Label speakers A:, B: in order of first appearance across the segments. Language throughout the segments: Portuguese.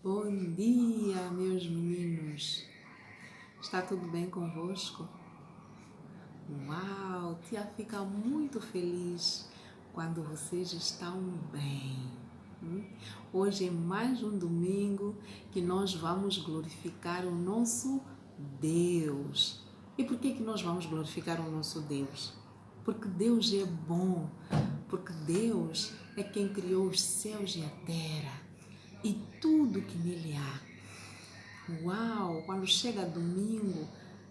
A: Bom dia, meus meninos. Está tudo bem convosco? Uau, tia fica muito feliz quando vocês estão bem. Hoje é mais um domingo que nós vamos glorificar o nosso Deus. E por que nós vamos glorificar o nosso Deus? Porque Deus é bom, porque Deus é quem criou os céus e a terra e tudo que nele há. Uau! Quando chega domingo,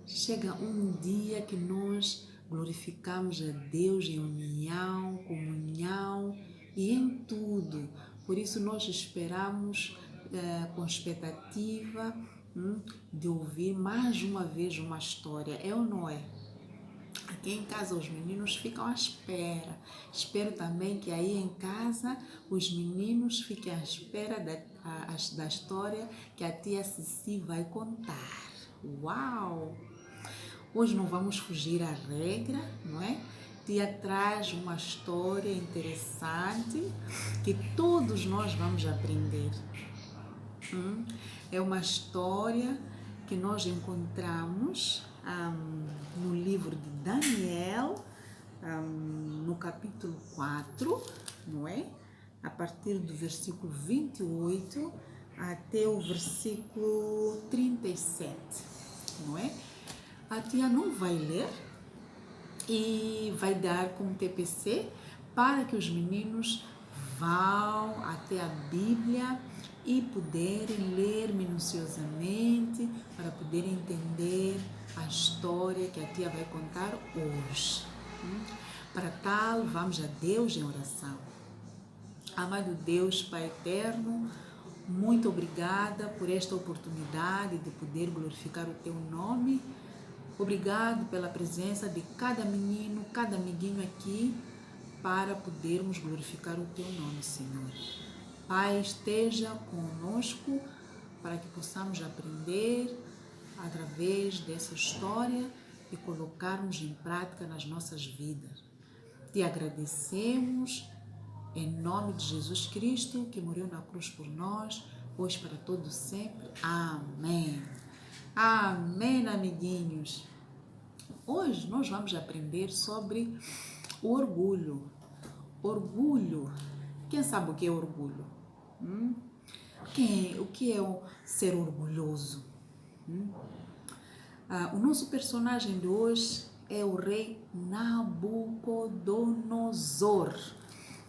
A: chega um dia que nós glorificamos a Deus em união, comunhão e em tudo. Por isso nós esperamos com expectativa de ouvir mais uma vez uma história. É ou não é? Aqui em casa os meninos ficam à espera. Espero também que aí em casa os meninos fiquem à espera da história que a tia Cici vai contar. Uau! Hoje não vamos fugir à regra, não é? Tia traz uma história interessante que todos nós vamos aprender. É uma história que nós encontramos no livro de Daniel, no capítulo 4, não é? A partir do versículo 28 até o versículo 37, não é? A tia não vai ler e vai dar como TPC para que os meninos vão até a Bíblia e poderem ler minuciosamente para poderem entender a história que a tia vai contar hoje. Para tal, vamos a Deus em oração. Amado Deus, Pai eterno, muito obrigada por esta oportunidade de poder glorificar o Teu nome. Obrigado pela presença de cada menino, cada amiguinho aqui, para podermos glorificar o Teu nome, Senhor. Pai, esteja conosco para que possamos aprender através dessa história e colocarmos em prática nas nossas vidas. Te agradecemos em nome de Jesus Cristo, que morreu na cruz por nós, hoje para todos sempre. Amém. Amém, amiguinhos. Hoje nós vamos aprender sobre o orgulho. Orgulho. Quem sabe o que é orgulho? O que é ser orgulhoso? O nosso personagem de hoje é o rei Nabucodonosor.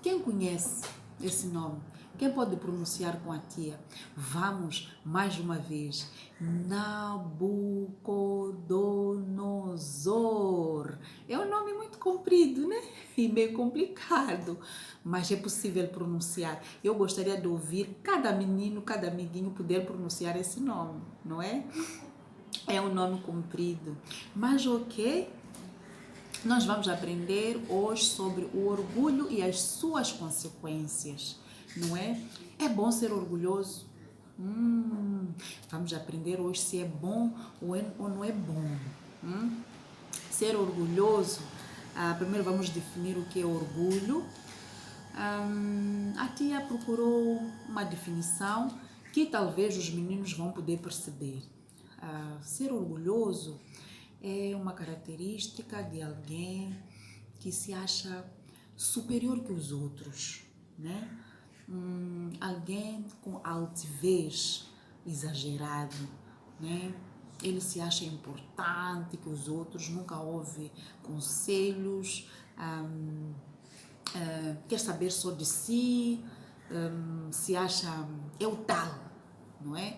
A: Quem conhece esse nome? Quem pode pronunciar com a tia? Vamos, mais uma vez. Nabucodonosor. É um nome muito comprido, né? E meio complicado, mas é possível pronunciar. Eu gostaria de ouvir cada menino, cada amiguinho poder pronunciar esse nome, não é? É um nome comprido, mas ok? Nós vamos aprender hoje sobre o orgulho e as suas consequências, não é? É bom ser orgulhoso? Vamos aprender hoje se é bom ou não é bom. Ser orgulhoso, primeiro vamos definir o que é orgulho. A tia procurou uma definição que talvez os meninos vão poder perceber. Ser orgulhoso é uma característica de alguém que se acha superior que os outros, né? Alguém com altivez exagerado, né? Ele se acha importante que os outros, nunca ouve conselhos, quer saber só de si, se acha eu tal, não é?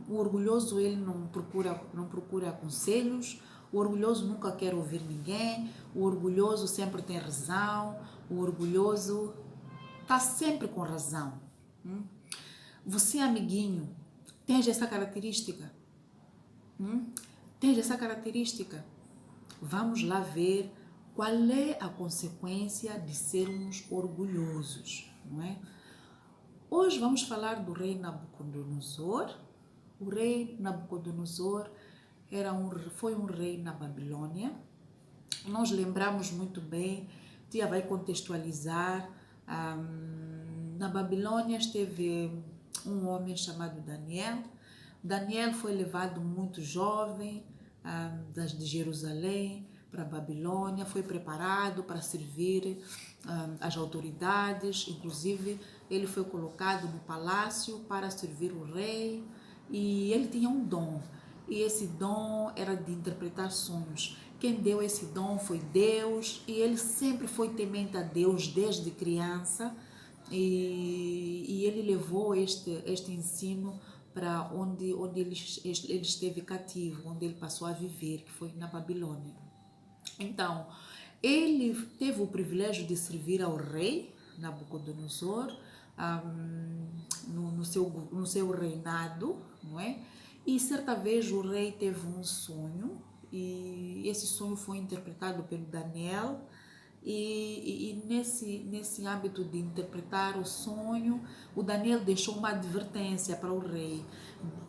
A: O orgulhoso ele não procura conselhos, o orgulhoso nunca quer ouvir ninguém, o orgulhoso sempre tem razão, o orgulhoso está sempre com razão. Você, amiguinho, tens essa característica? Tens essa característica? Vamos lá ver qual é a consequência de sermos orgulhosos, não é? Hoje vamos falar do rei Nabucodonosor. O rei Nabucodonosor foi um rei na Babilônia. Nós lembramos muito bem, tia vai contextualizar. Na Babilônia esteve um homem chamado Daniel. Daniel foi levado muito jovem de Jerusalém para a Babilônia, foi preparado para servir as autoridades, inclusive ele foi colocado no palácio para servir o rei, e ele tinha um dom, e esse dom era de interpretar sonhos. Quem deu esse dom foi Deus, e ele sempre foi temente a Deus desde criança, e ele levou este ensino para onde ele esteve cativo, onde ele passou a viver, que foi na Babilônia. Então, ele teve o privilégio de servir ao rei Nabucodonosor no seu reinado, não é? E certa vez o rei teve um sonho, e esse sonho foi interpretado pelo Daniel, e nesse âmbito de interpretar o sonho, o Daniel deixou uma advertência para o rei,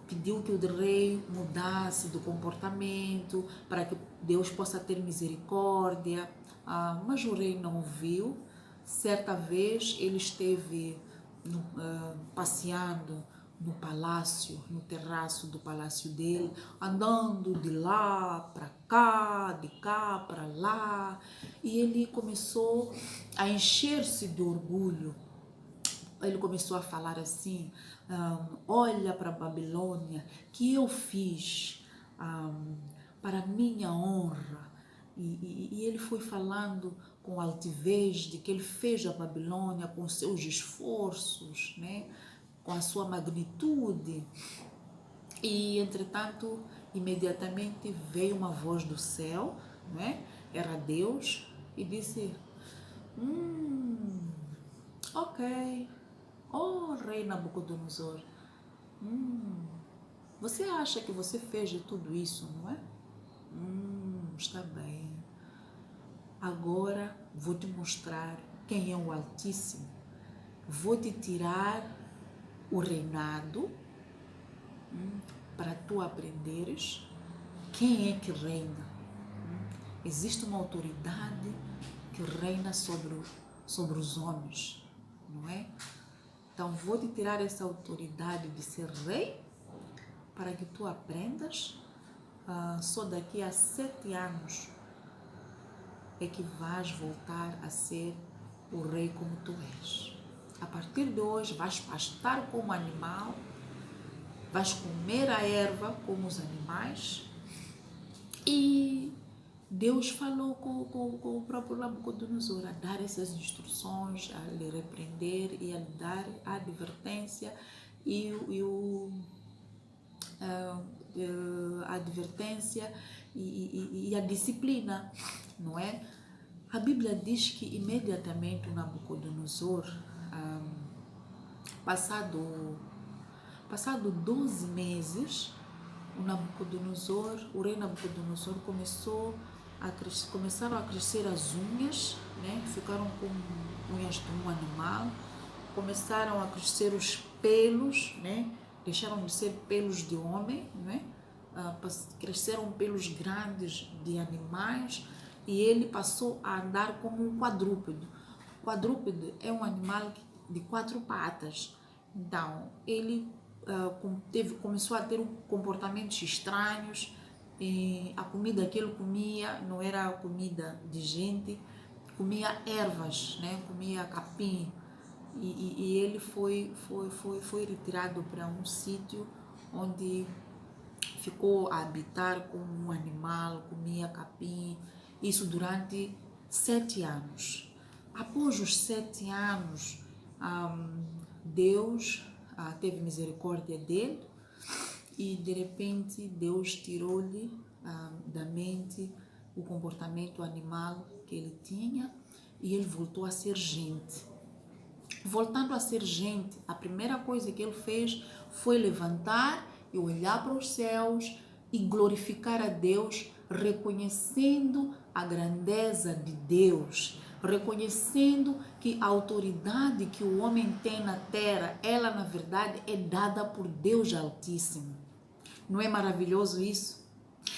A: pediu que o rei mudasse do comportamento para que Deus possa ter misericórdia, mas o rei não ouviu. Certa vez ele esteve passeando no palácio, no terraço do palácio dele, andando de lá para cá, de cá para lá, e ele começou a encher-se de orgulho. Ele começou a falar assim: olha para a Babilônia que eu fiz para minha honra. E ele foi falando com altivez de que ele fez a Babilônia com seus esforços, né? Com a sua magnitude. E entretanto, imediatamente veio uma voz do céu, né? Era Deus, e disse: ok, oh rei Nabucodonosor, você acha que você fez de tudo isso, não é? Está bem. Agora vou te mostrar quem é o Altíssimo. Vou te tirar o reinado para tu aprenderes quem é que reina. Existe uma autoridade que reina sobre os homens, não é? Então vou te tirar essa autoridade de ser rei para que tu aprendas. Só daqui a 7 anos é que vais voltar a ser o rei como tu és. A partir de hoje vais pastar como animal, vais comer a erva como os animais. E Deus falou com o próprio Nabucodonosor a dar essas instruções, a lhe repreender e a lhe dar a advertência a advertência e a disciplina, não é? A Bíblia diz que imediatamente o Nabucodonosor, passado 12 meses, o rei Nabucodonosor começaram a crescer as unhas, né? Ficaram com unhas de um animal, começaram a crescer os pelos, né? Deixaram de ser pelos de homem, né? Cresceram pelos grandes de animais, e ele passou a andar como um quadrúpede. O quadrúpede é um animal de 4 patas. Então, ele começou a ter comportamentos estranhos, e a comida que ele comia não era comida de gente, comia ervas, né? Comia capim, e ele foi retirado para um sítio onde ficou a habitar como um animal, comia capim, isso durante 7 anos. Após os 7 anos, Deus teve misericórdia dele, e de repente Deus tirou-lhe da mente o comportamento animal que ele tinha, e ele voltou a ser gente. Voltando a ser gente, a primeira coisa que ele fez foi levantar e olhar para os céus e glorificar a Deus, reconhecendo a grandeza de Deus, reconhecendo que a autoridade que o homem tem na terra, ela na verdade é dada por Deus Altíssimo. Não é maravilhoso isso?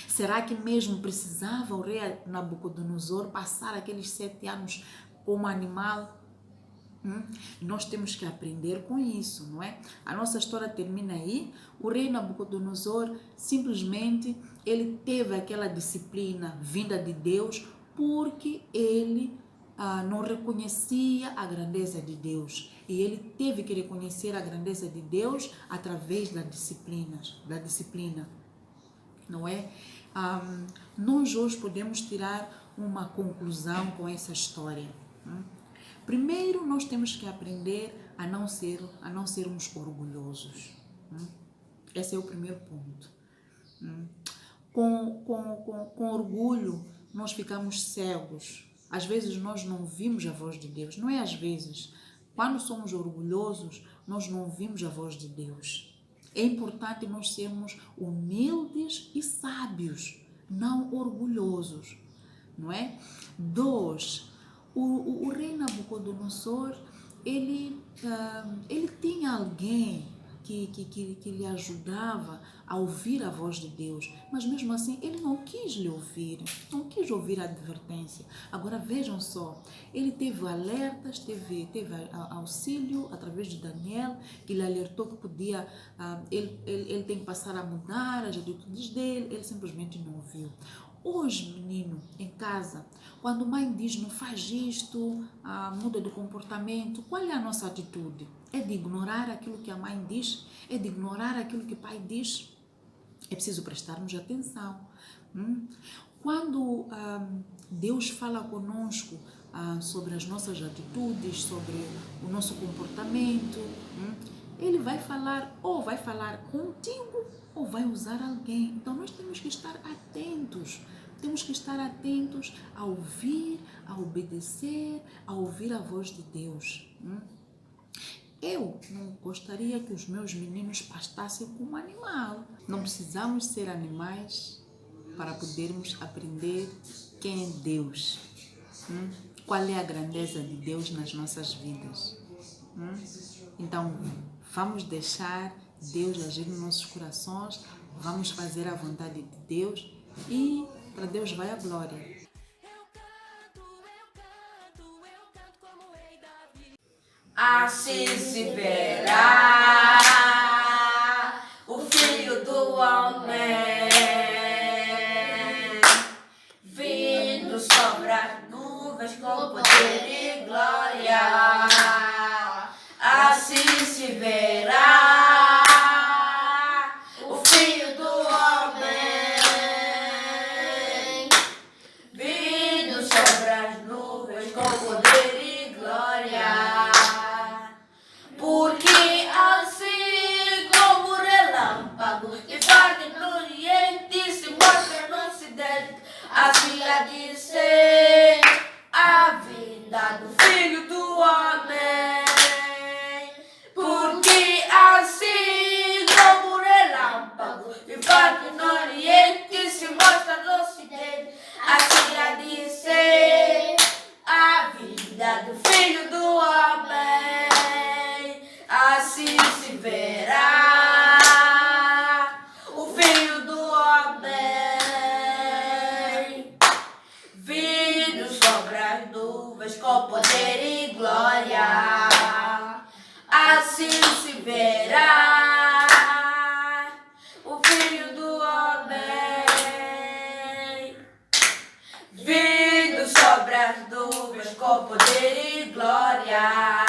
A: Será que mesmo precisava o rei Nabucodonosor passar aqueles 7 anos como animal? Nós temos que aprender com isso, não é? A nossa história termina aí. O rei Nabucodonosor simplesmente ele teve aquela disciplina vinda de Deus porque ele não reconhecia a grandeza de Deus. E ele teve que reconhecer a grandeza de Deus através da disciplina, não é? Nós hoje podemos tirar uma conclusão com essa história. Primeiro, nós temos que aprender a não sermos orgulhosos. Esse é o primeiro ponto. Com orgulho, nós ficamos cegos. Às vezes, nós não ouvimos a voz de Deus. Não é às vezes. Quando somos orgulhosos, nós não ouvimos a voz de Deus. É importante nós sermos humildes e sábios, não orgulhosos. Não é? 2. O rei Nabucodonosor, ele tinha alguém que lhe ajudava a ouvir a voz de Deus, mas mesmo assim ele não quis lhe ouvir, não quis ouvir a advertência. Agora vejam só, ele teve alertas, teve auxílio através de Daniel, que lhe alertou que podia, ele tem que passar a mudar as atitudes dele, ele simplesmente não ouviu. Hoje, menino, em casa, quando a mãe diz não faz isto, muda de comportamento, qual é a nossa atitude? É de ignorar aquilo que a mãe diz? É de ignorar aquilo que o pai diz? É preciso prestarmos atenção. Quando Deus fala conosco sobre as nossas atitudes, sobre o nosso comportamento, Ele vai falar, ou vai falar contigo, ou vai usar alguém. Então nós temos que estar atentos. Temos que estar atentos a ouvir, a obedecer, a ouvir a voz de Deus. Eu não gostaria que os meus meninos pastassem como animal. Não precisamos ser animais para podermos aprender quem é Deus. Qual é a grandeza de Deus nas nossas vidas. Então, vamos deixar Deus agir nos nossos corações, vamos fazer a vontade de Deus e para Deus vai a glória.
B: Assim se verá o Filho do Homem vindo sobre as nuvens com poder e glória. Assim se verá o Filho do Homem vindo sobre as nuvens com poder e glória. Porque assim como o relâmpago que parte no oriente se mostra no ocidente, assim há de ser a vinda do Filho do Homem. Porque assim como o relâmpago que parte no oriente se mostra no ocidente, assim há de ser a vinda do Filho do Homem. Assim se verá o Filho do Homem vindo sobre as nuvens com poder e glória. Assim se verá o Filho do Homem vindo sobre as nuvens com poder e glória.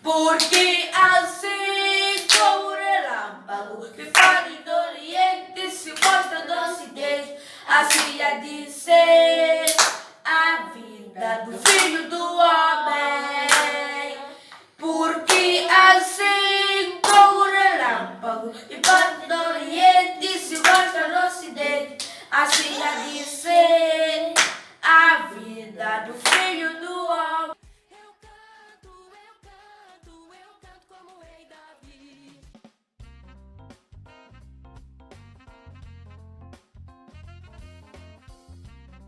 B: Porque assim como o relâmpago que faz do oriente se mostra no ocidente, assim há de ser